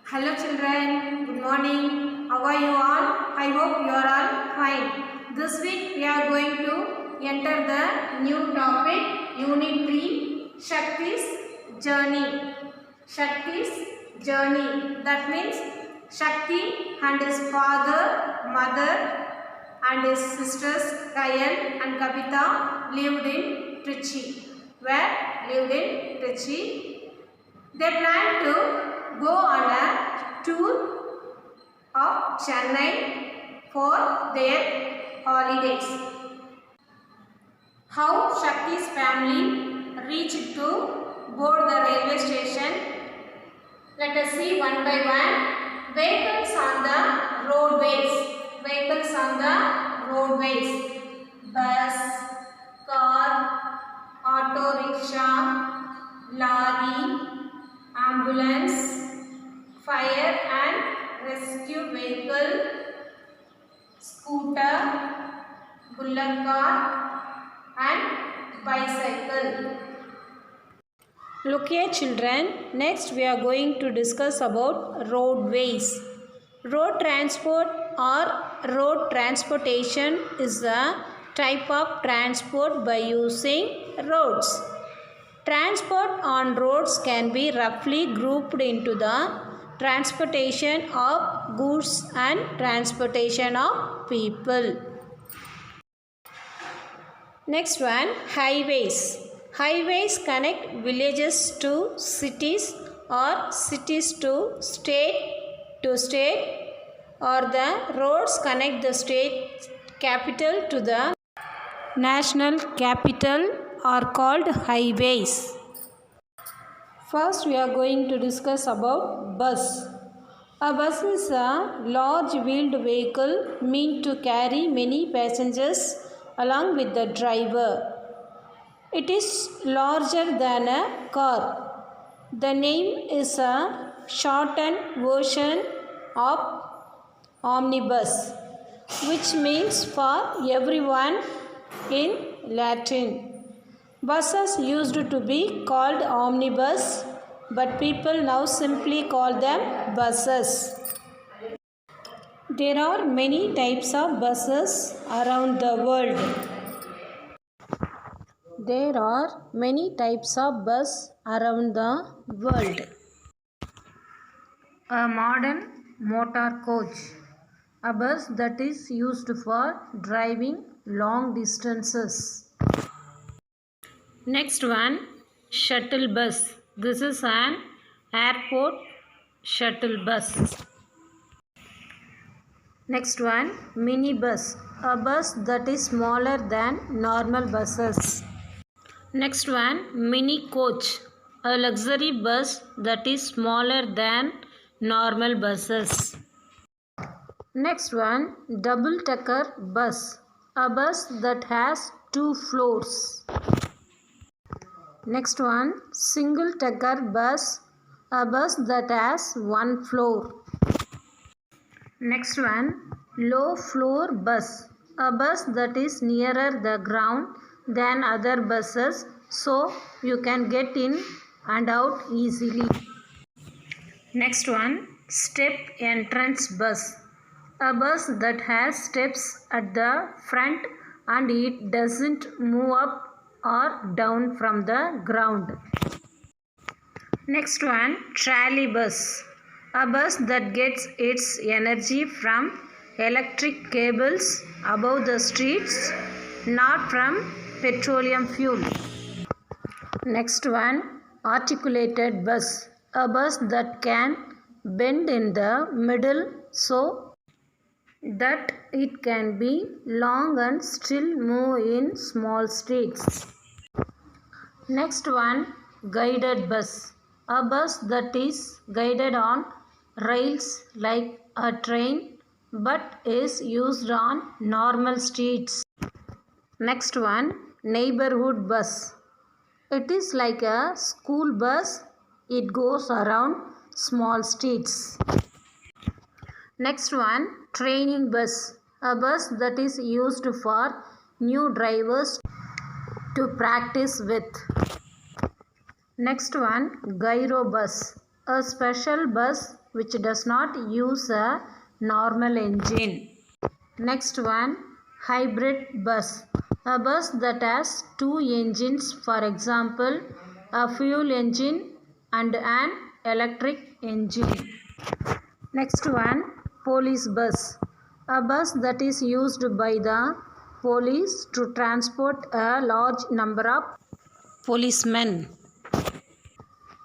Hello children, good morning. How are you all? I hope you are all fine. This week we are going to enter the new topic, Unit 3, Shakti's Journey. Shakti's Journey. That means Shakti and his father, mother and his sisters Kayan and Kavita lived in Trichy. Where lived in Trichy? They planned to go on a tour of Chennai for their holidays. How Shakti's family reached to board the railway station. Let us see one by one. Vehicles on the roadways. Vehicles on the roadways. Bus, car, auto rickshaw, lorry, ambulance, fire and rescue vehicle, scooter, bullock cart and bicycle. Look here children, next we are going to discuss about roadways. Road transport or road transportation is a type of transport by using roads. Transport on roads can be roughly grouped into the transportation of goods and transportation of people. Next one, highways. Highways connect villages to cities or cities to state or the roads connect the state capital to the national capital are called highways. First we are going to discuss about bus. A bus is a large wheeled vehicle meant to carry many passengers along with the driver. It is larger than a car. The name is a shortened version of omnibus, which means for everyone in Latin. Buses used to be called omnibus, but people now simply call them buses. There are many types of buses around the world. There are many types of bus around the world. A modern motor coach, a bus that is used for driving long distances. Next one, shuttle bus. This is an airport shuttle bus. Next one, minibus. A bus that is smaller than normal buses. Next one, mini coach. A luxury bus that is smaller than normal buses. Next one, double-decker bus. A bus that has 2 floors. Next one, single-decker bus, a bus that has 1 floor. Next one, low-floor bus, a bus that is nearer the ground than other buses, so you can get in and out easily. Next one, step entrance bus, a bus that has steps at the front and it doesn't move up or down from the ground. Next one, trolley bus, a bus that gets its energy from electric cables above the streets, not from petroleum fuel. Next one, articulated bus, a bus that can bend in the middle so that it can be long and still move in small streets. Next one, guided bus, a bus that is guided on rails like a train but is used on normal streets. Next one, neighborhood bus. It is like a school bus. It goes around small streets. Next one, training bus, a bus that is used for new drivers to practice with. Next one, gyro bus, a special bus which does not use a normal engine. Next one, hybrid bus. A bus that has two engines, for example, a fuel engine and an electric engine. Next one, police bus. A bus that is used by the police to transport a large number of policemen.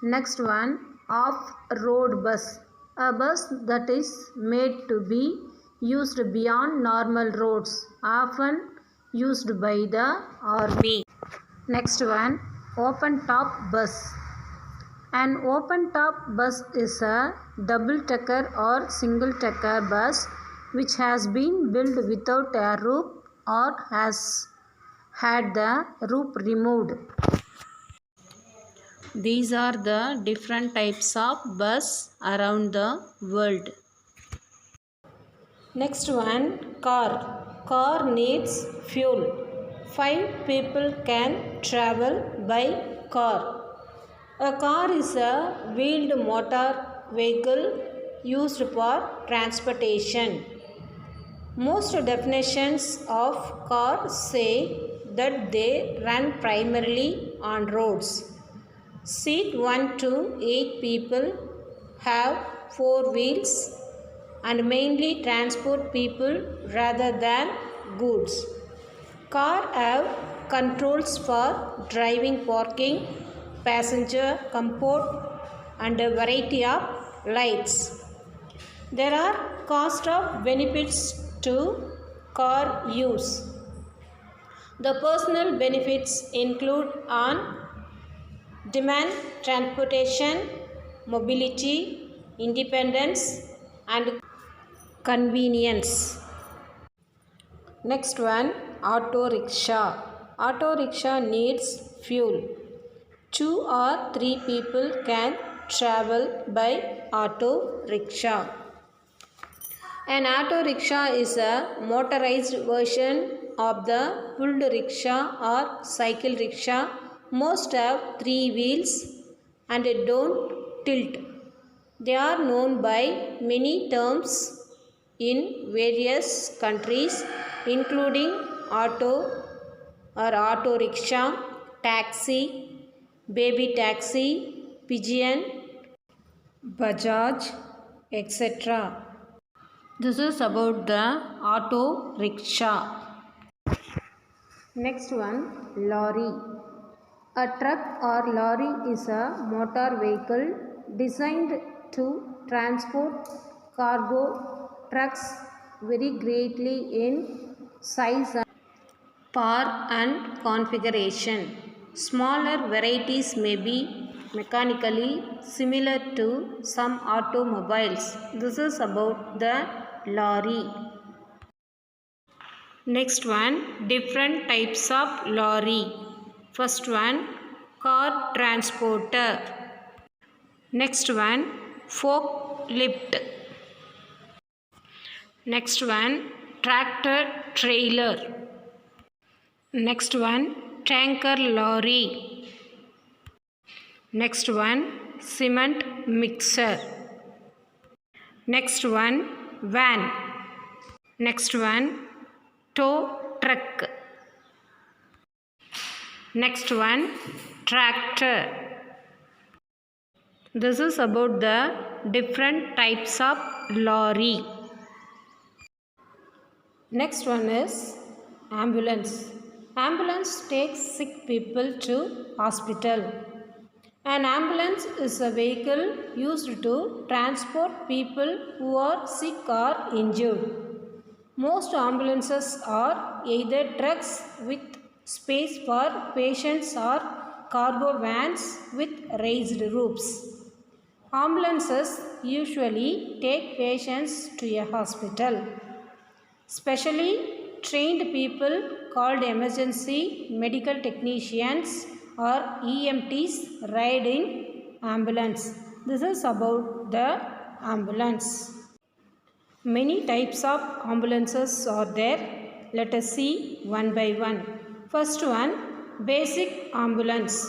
Next one, off-road bus. A bus that is made to be used beyond normal roads, often used by the army. Next one, open-top bus. An open-top bus is a double-decker or single-decker bus which has been built without a roof or has had the roof removed. These are the different types of bus around the world. Next one, car. Car needs fuel. 5 people can travel by car. A car is a wheeled motor vehicle used for transportation. Most definitions of car say that they run primarily on roads. Seat 1 to 8 people, have 4 wheels and mainly transport people rather than goods. Car have controls for driving, parking, passenger comfort and a variety of lights. There are cost of benefits to car use. The personal benefits include on demand transportation, mobility, independence and convenience. Next one, auto rickshaw. Auto rickshaw needs fuel. 2 or 3 people can travel by auto rickshaw. An auto rickshaw is a motorized version of the pulled rickshaw or cycle rickshaw. Most have 3 wheels and don't tilt. They are known by many terms in various countries including auto or auto rickshaw, taxi, baby taxi, pigeon, Bajaj, etc. This is about the auto rickshaw. Next one, lorry. A truck or lorry is a motor vehicle designed to transport cargo. Trucks vary greatly in size, power and configuration. Smaller varieties may be mechanically similar to some automobiles. This is about the lorry. Next one, different types of lorry. First one, car transporter. Next one, forklift. Next one, tractor trailer. Next one, tanker lorry. Next one, cement mixer. Next one, van. Next one, tow truck. Next one, tractor. This is about the different types of lorry. Next one is ambulance. Ambulance takes sick people to hospital. An ambulance is a vehicle used to transport people who are sick or injured. Most ambulances are either trucks with space for patients or cargo vans with raised roofs. Ambulances usually take patients to a hospital. Specially trained people called emergency medical technicians or EMTs ride in ambulance. This is about the ambulance. Many types of ambulances are there. Let us see one by one. First one, basic ambulance.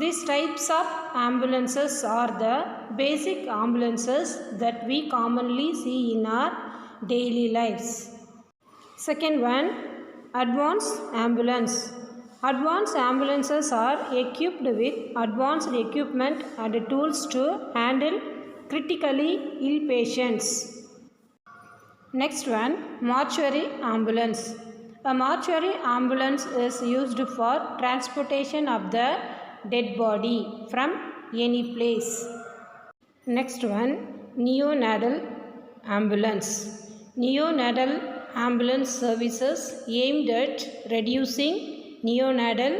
These types of ambulances are the basic ambulances that we commonly see in our daily lives. Second one, advanced ambulance. Advanced ambulances are equipped with advanced equipment and tools to handle critically ill patients. Next one, mortuary ambulance. A mortuary ambulance is used for transportation of the dead body from any place. Next one, neonatal ambulance. Neonatal ambulance services aimed at reducing neonatal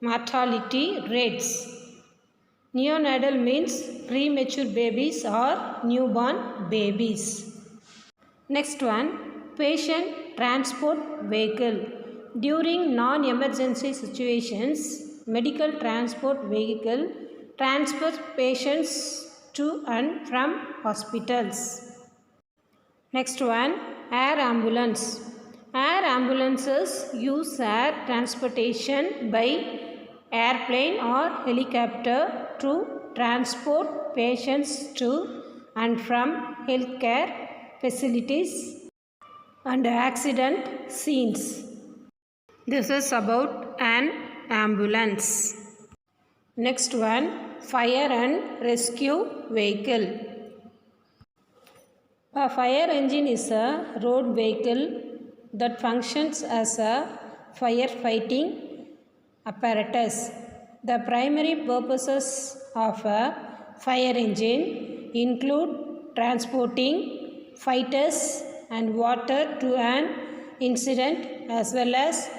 mortality rates. Neonatal means premature babies or newborn babies. Next one, patient transport vehicle. During non-emergency situations, medical transport vehicle transports patients to and from hospitals. Next one, air ambulance. Air ambulances use air transportation by airplane or helicopter to transport patients to and from healthcare facilities and accident scenes. This is about an ambulance. Next one, fire and rescue vehicle. A fire engine is a road vehicle that functions as a firefighting apparatus. The primary purposes of a fire engine include transporting fighters and water to an incident as well as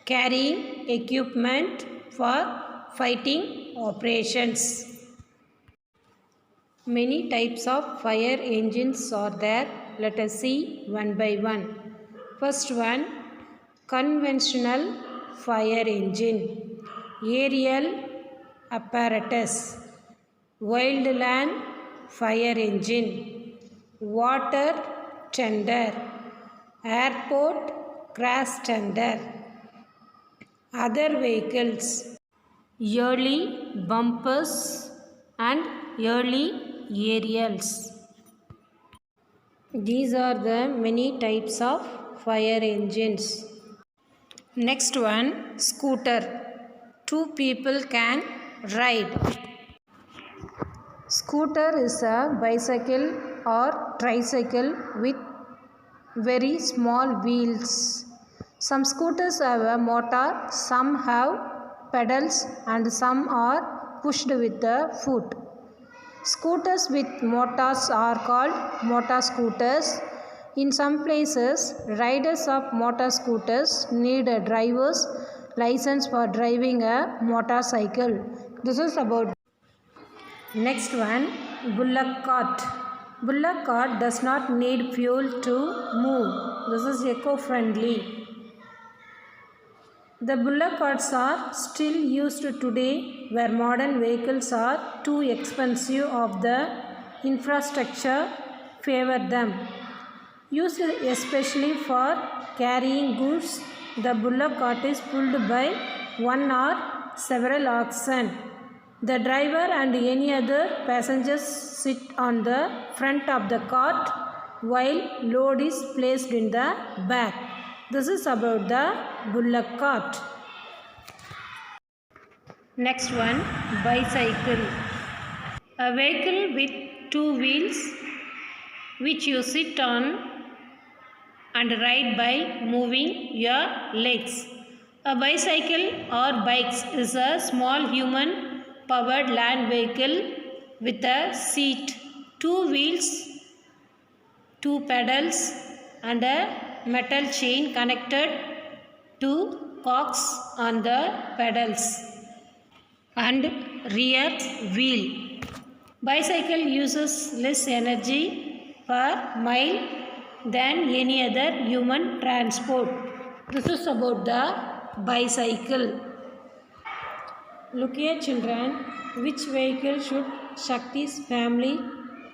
carrying equipment for fighting operations. Many types of fire engines are there. Let us see one by one. First one, conventional fire engine, aerial apparatus, wildland fire engine, water tender, airport crash tender. Other vehicles, early bumpers and early aerials. These are the many types of fire engines. Next one, scooter. Two people can ride. Scooter is a bicycle or tricycle with very small wheels. Some scooters have a motor, some have pedals and some are pushed with the foot. Scooters with motors are called motor scooters. In some places, riders of motor scooters need a driver's license for driving a motorcycle. This is about. Next one, bullock cart. Bullock cart does not need fuel to move. This is eco-friendly. The bullock carts are still used today where modern vehicles are too expensive of the infrastructure favor them. Used especially for carrying goods, the bullock cart is pulled by one or several oxen. The driver and any other passengers sit on the front of the cart while load is placed in the back. This is about the bullock cart. Next one, bicycle. A vehicle with two wheels which you sit on and ride by moving your legs. A bicycle or bikes is a small human powered land vehicle with a seat, two wheels, two pedals and a metal chain connected to cogs on the pedals and rear wheel. Bicycle uses less energy per mile than any other human transport. This is about the bicycle. Look here children, which vehicle should Shakti's family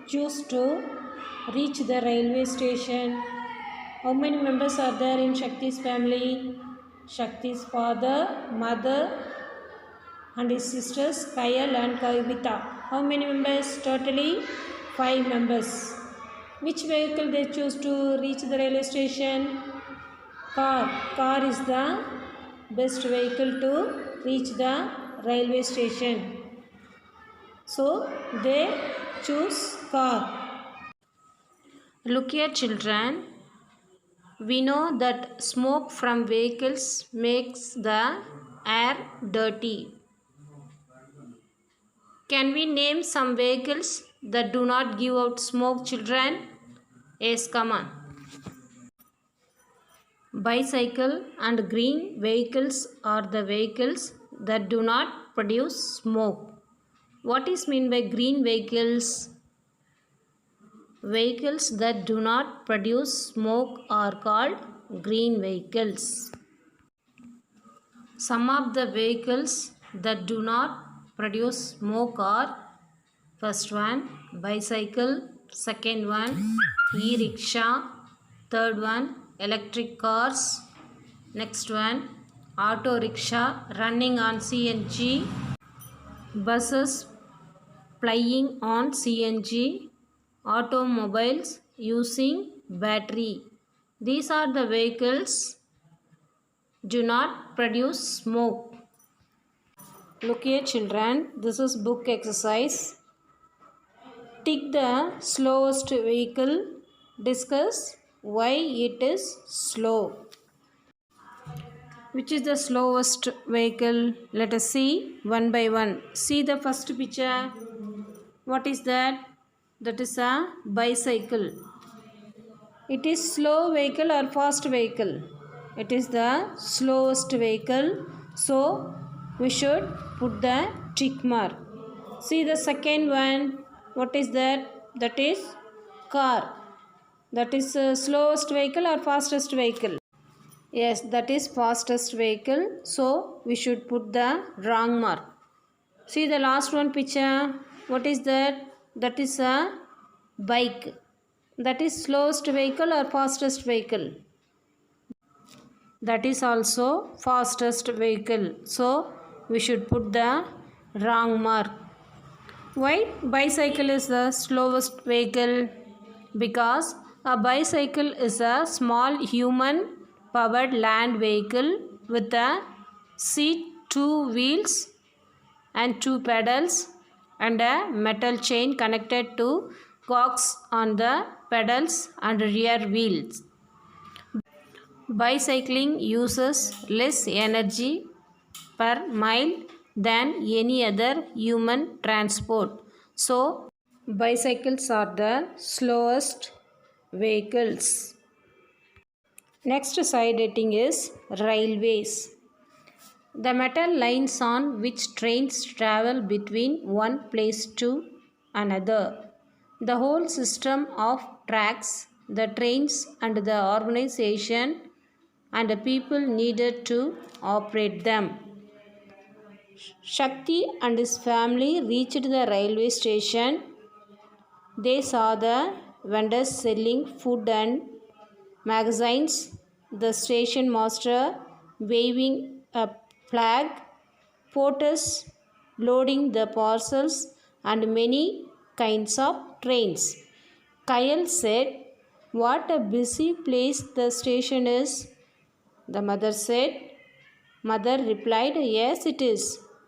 choose to reach the railway station? How many members are there in Shakti's family? Shakti's father, mother and his sisters Kayal and Kavita. How many members? Totally 5 members. Which vehicle they choose to reach the railway station? Car. Car is the best vehicle to reach the railway station. So they choose car. Look here, children. We know that smoke from vehicles makes the air dirty. Can we name some vehicles that do not give out smoke, children? Yes, come on. Bicycle and green vehicles are the vehicles that do not produce smoke. What is meant by green vehicles? Vehicles that do not produce smoke are called green vehicles. Some of the vehicles that do not produce smoke are: first one, bicycle; second one, e-rickshaw; third one, electric cars; next one, auto rickshaw running on CNG; buses plying on CNG; automobiles using battery. These are the vehicles do not produce smoke. Look here, children. This is book exercise. Tick the slowest vehicle. Discuss why it is slow. Which is the slowest vehicle? Let us see one by one. See the first picture. What is that? That is a bicycle. It is slow vehicle or fast vehicle? It is the slowest vehicle. So we should put the tick mark. See the second one. What is that? That is car. That is slowest vehicle or fastest vehicle? Yes, that is fastest vehicle. So we should put the wrong mark. See the last one picture. What is that? That is a bike. That is slowest vehicle or fastest vehicle? That is also fastest vehicle. So we should put the wrong mark. Why bicycle is the slowest vehicle? Because a bicycle is a small human powered land vehicle with a seat, 2 wheels and 2 pedals and a metal chain connected to cogs on the pedals and rear wheels. Bicycling uses less energy per mile than any other human transport. So bicycles are the slowest vehicles. Next side heading is railways. The metal lines on which trains travel between one place to another. The whole system of tracks, the trains and the organization and the people needed to operate them. Shakti and his family reached the railway station. They saw the vendors selling food and magazines, the station master waving a flag, porters loading the parcels and many kinds of trains. Kayal said, "What a busy place the station is." The mother said. Mother replied, "Yes, it is,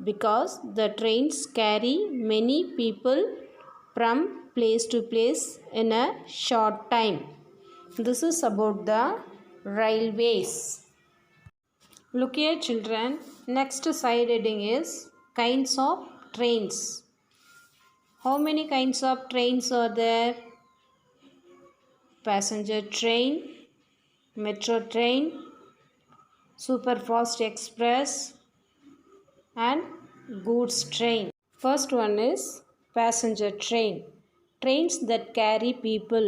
because the trains carry many people from place to place in a short time." This is about the railways. Look here, children. Next side heading is kinds of trains. How many kinds of trains are there? Passenger train, metro train, superfast express and goods train. First one is passenger train. Trains that carry people.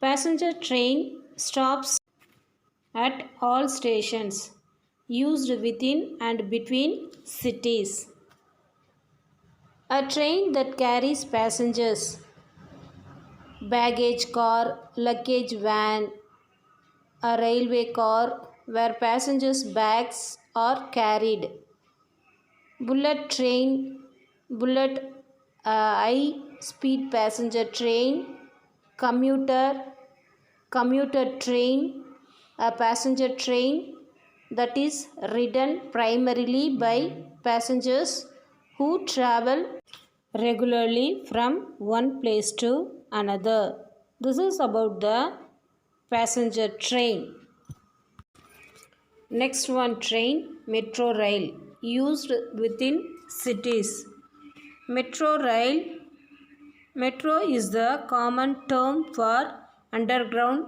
Passenger train stops at all stations used within and between cities. A train that carries passengers. Baggage car, luggage van, a railway car where passengers' bags are carried. bullet train, bullet high speed passenger train, commuter, commuter train, a passenger train that is ridden primarily by passengers who travel regularly from one place to another. This is about the passenger train. Next one, train, metro rail, used within cities. Metro rail, metro is the common term for underground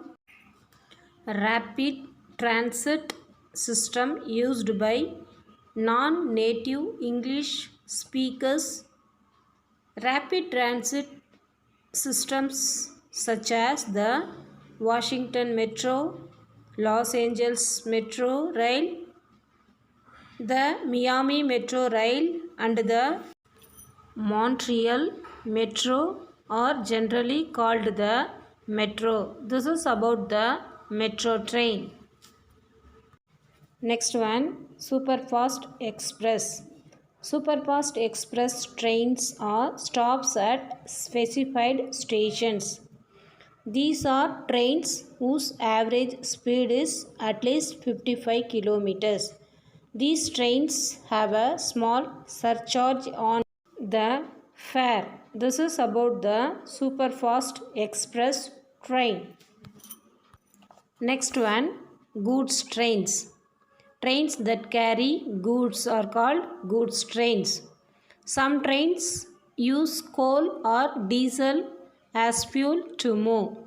rapid transit system used by non-native English speakers. Rapid transit systems such as the Washington Metro, Los Angeles Metro Rail, the Miami Metro Rail and the Montreal Metro are generally called the metro. This is about the metro train. Next one, Superfast Express. Superfast Express trains are stops at specified stations. These are trains whose average speed is at least 55 kilometers. These trains have a small surcharge on the fare. This is about the Superfast Express train. Next one, goods trains. Trains that carry goods are called goods trains. Some trains use coal or diesel as fuel to move.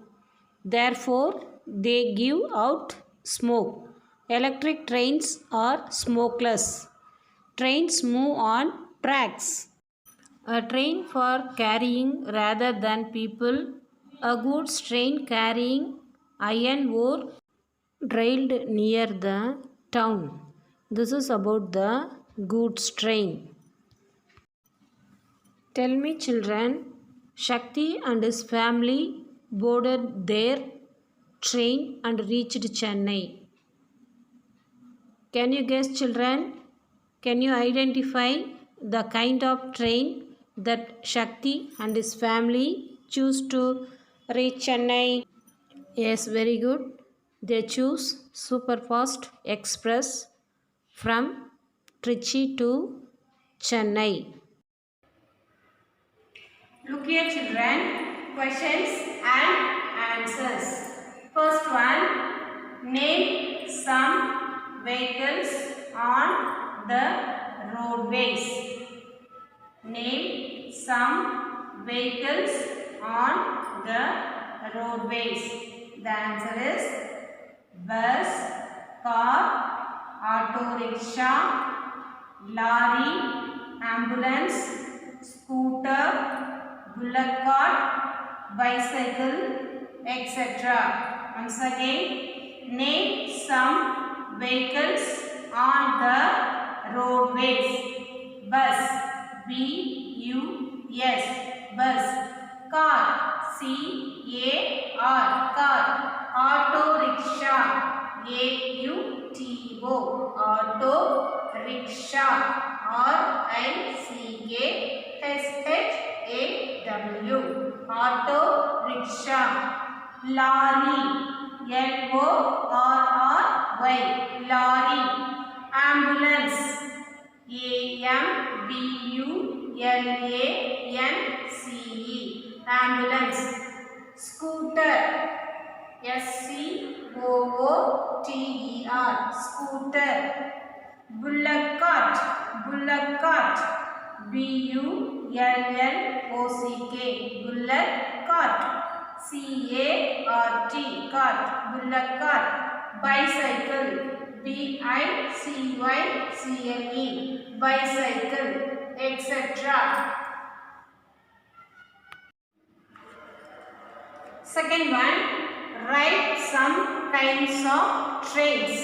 Therefore, they give out smoke. Electric trains are smokeless. Trains move on tracks. A train for carrying rather than people. A goods train carrying iron ore derailed near the town. This is about the goods train. Tell me, children, Shakti and his family boarded their train and reached Chennai. Can you guess, children? Can you identify the kind of train that Shakti and his family choose to reach Chennai? Yes, very good. They choose Superfast Express from Trichy to Chennai. Look here, children. Questions and answers. First one, name some vehicles on the roadways. Name some vehicles on the roadways. The answer is bus, car, auto rickshaw, lorry, ambulance, scooter, bullock cart, bicycle, etc. Once again, name some vehicles on the roadways. Bus, B-U-S, bus. Car, C-A-R, car. Auto rickshaw, A-U-T-O, auto rickshaw, R-I-C-K-S-H-A-W, auto rickshaw. Lorry, L-O-R-R-Y, lorry. Ambulance, A-M-B-U-L-A-N-C-E, ambulance. Scooter, S-C-O-O-T-E-R, scooter. Bullock cart, bullock cart, B-U-L-L-O-C-K, bullock cart. C-A-R-T, cart, bullock cart. Bicycle, B-I-C-Y-C-L-E, bicycle, etc. Second one, write some kinds of trains.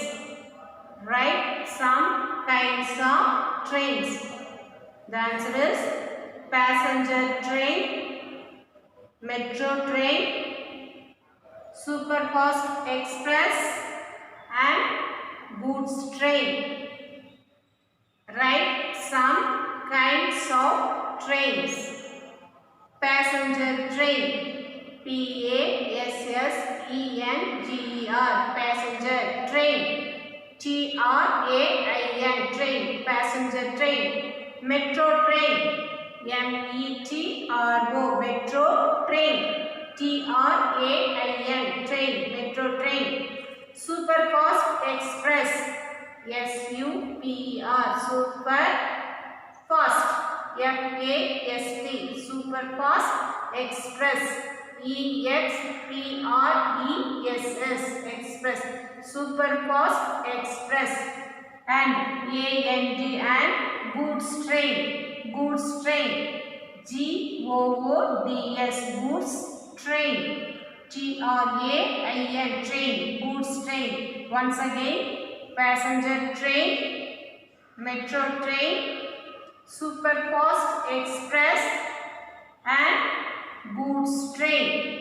Write some kinds of trains. The answer is passenger train, metro train, superfast express and goods train. Write some kinds of trains. Passenger train, Passenger, passenger train, Train, train, passenger train. Metro train, Metro, metro train, Train, train, metro train. Superfast express, Super, super fast, FAST, super fast express, EXPRESS, express, super fast express. And and goods train, goods train, GOODS, goods train, TRAIN, train, goods train. Once again, passenger train, metro train, superfast express and goods train.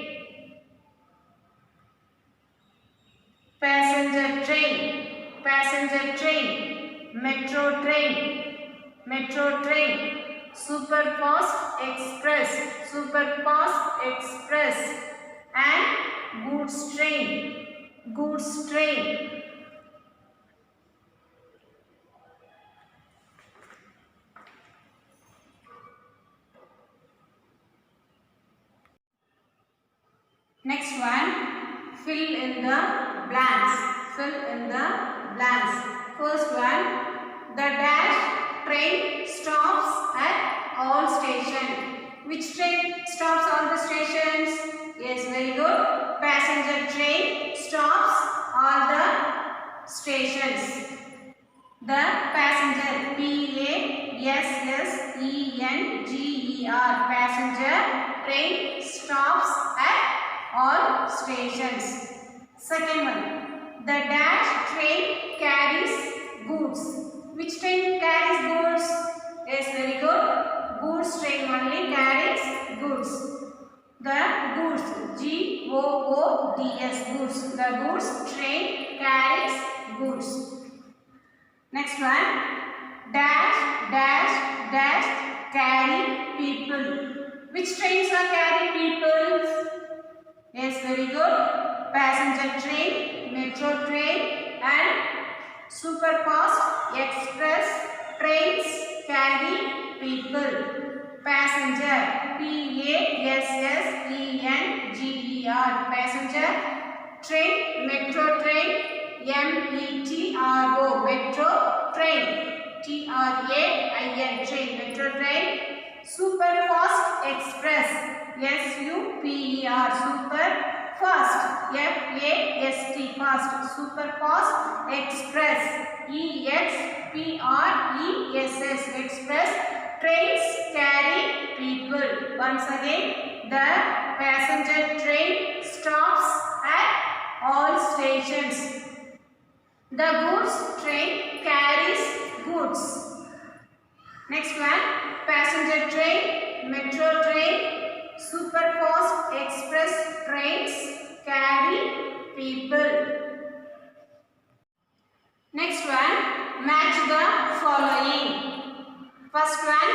Passenger train, metro train, superfast express and goods train, Next one, fill in the blanks. First one, the dash train stops at all stations. Which train stops all the stations? Yes, very good. Passenger train stops all the stations. The passenger, PASSENGER, passenger train stops at all stations. Second one, the dash train carries goods. Which train carries goods? Yes, very good. Goods train only carries goods. The goods, GOODS, goods. The goods train carries goods. Next one, dash carry people. Which trains are carrying people? Yes, very good. Passenger train, metro train and superfast express trains carry people. Passenger, PASSENGER, passenger train, metro train, METRO, metro train, TRAIN, train, metro train. Superfast express, SUPER, super fast, FAST, fast, super fast express, EXPRESS, express trains carry people. Once again, the passenger train stops at all stations. The goods train carries goods. Next one, passenger train, metro train, superfast express trains carry people. Next one, match the following. First one,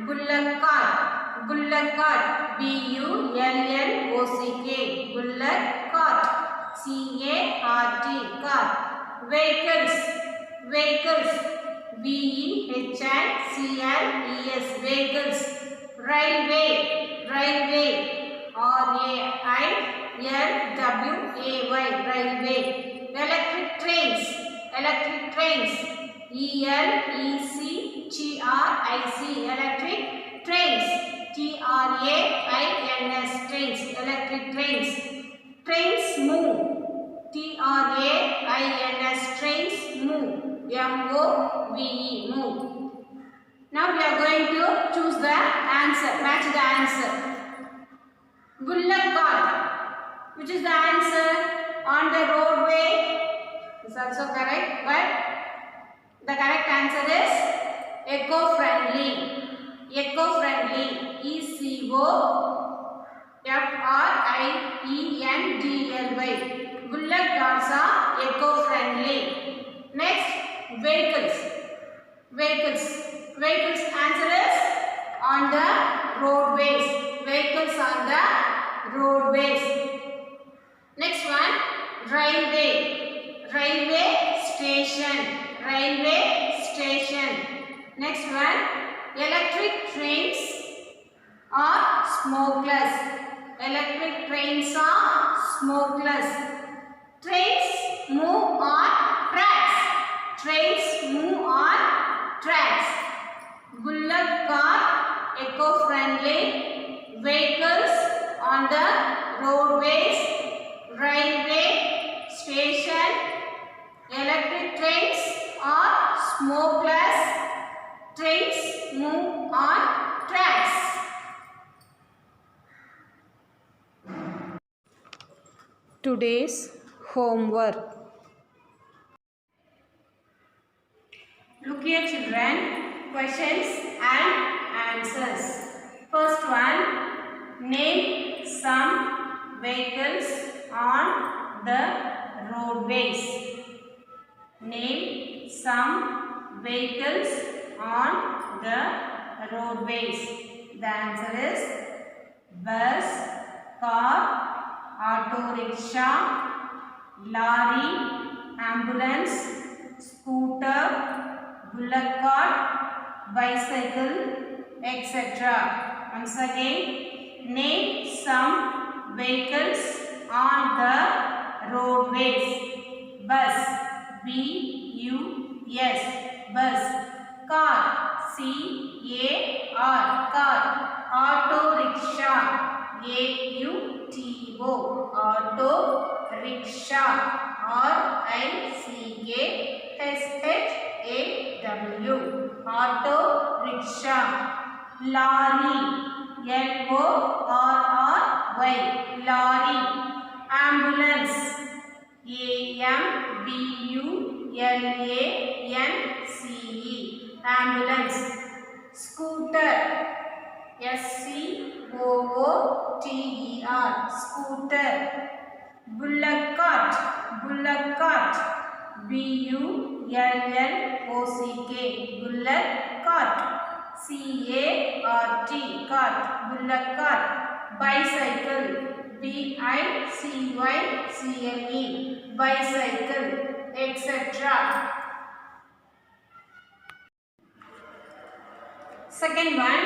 bullock cart, bullock cart, BULLOCK, bullock cart, CART, cart. Vehicles, VEHICLES, vehicles. Railway, RAILWAY, railway. Electric trains, ELECTRIC, electric trains, TRAINS, trains, electric trains. Trains move, TRAINS, trains move, MOVE, move. Now we are going to choose the answer, match the answer. Bullock cart, which is the answer? On the roadway is also correct, but the correct answer is eco-friendly, ECOFRIENDLY. Bullock carts are eco-friendly. Next, vehicles, Vehicles. Answer is on the roadways. Vehicles on the roadways. Next one, railway. Railway station. Railway station. Next one, electric trains are smokeless. Electric trains are smokeless. Trains move on tracks. Trains move on tracks. Bullock cart, eco-friendly. Vehicles on the roadways. Railway station. Electric trains are smokeless. Trains move on tracks. Today's homework. Look here children, questions and answers. First one, name some vehicles on the roadways. Name some vehicles on the roadways. The answer is bus, car, auto rickshaw, lorry, ambulance, scooter, bullock cart, bicycle, etc. Once again, name some vehicles on the roadways. Bus, B-U-S, bus. Car, C-A-R, car. Auto rickshaw, A-U-T-O, auto rickshaw, R-I-C-K-S-H-A-W, auto rickshaw. Lorry, L-O-R-R-Y, lorry. Ambulance, A-M-B-U-L-A-N-C-E, ambulance. Scooter, S-C-O-O-T-E-R, scooter. Bullock cart, bullock cart, B-U-L-L-O-C-K, bullock cart. C-A-R-T, cart, bullock cart. Bicycle, B-I-C-Y-C-L-E, bicycle, etc. Second one,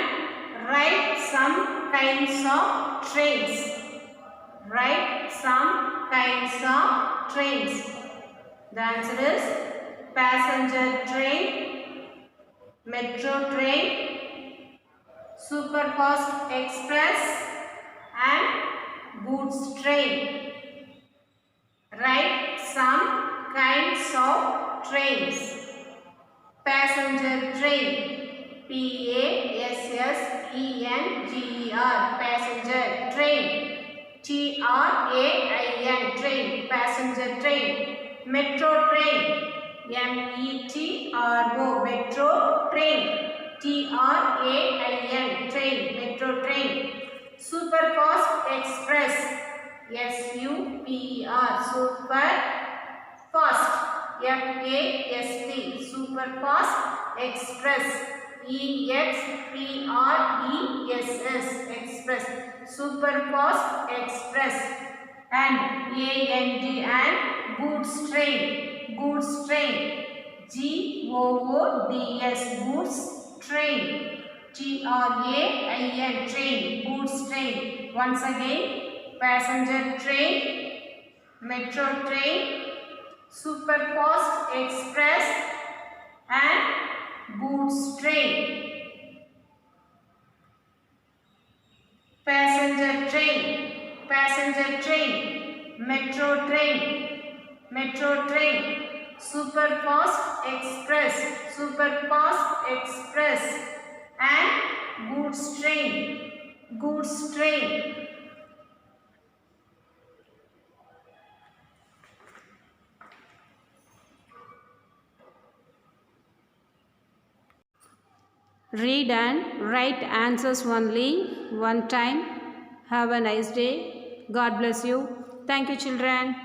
write some kinds of trains. Write some kinds of trains. The answer is passenger train, metro train, superfast express and goods train. Write some kinds of trains. Passenger train, P-A-S-S-E-N-G-E-R, passenger train. T-R-A-I-N, train, passenger train. Metro train, M-E-T-R-O, metro train. T-R-A-I-N, train, metro train. Superfast express, S-U-P-E-R, superfast, F-A-S-T, superfast express. E-X-P-R-E-S-S, express, superfast express. And A-N-D, and goods train, goods train. G-O-O-D-S, goods train. T-R-A-I-N, train, goods train. Once again, passenger train, metro train, superfast express and goods train. Passenger train, passenger train, metro train, metro train, superfast express, superfast express and goods train, goods train. Read and write answers only one time. Have a nice day. God bless you. Thank you, children.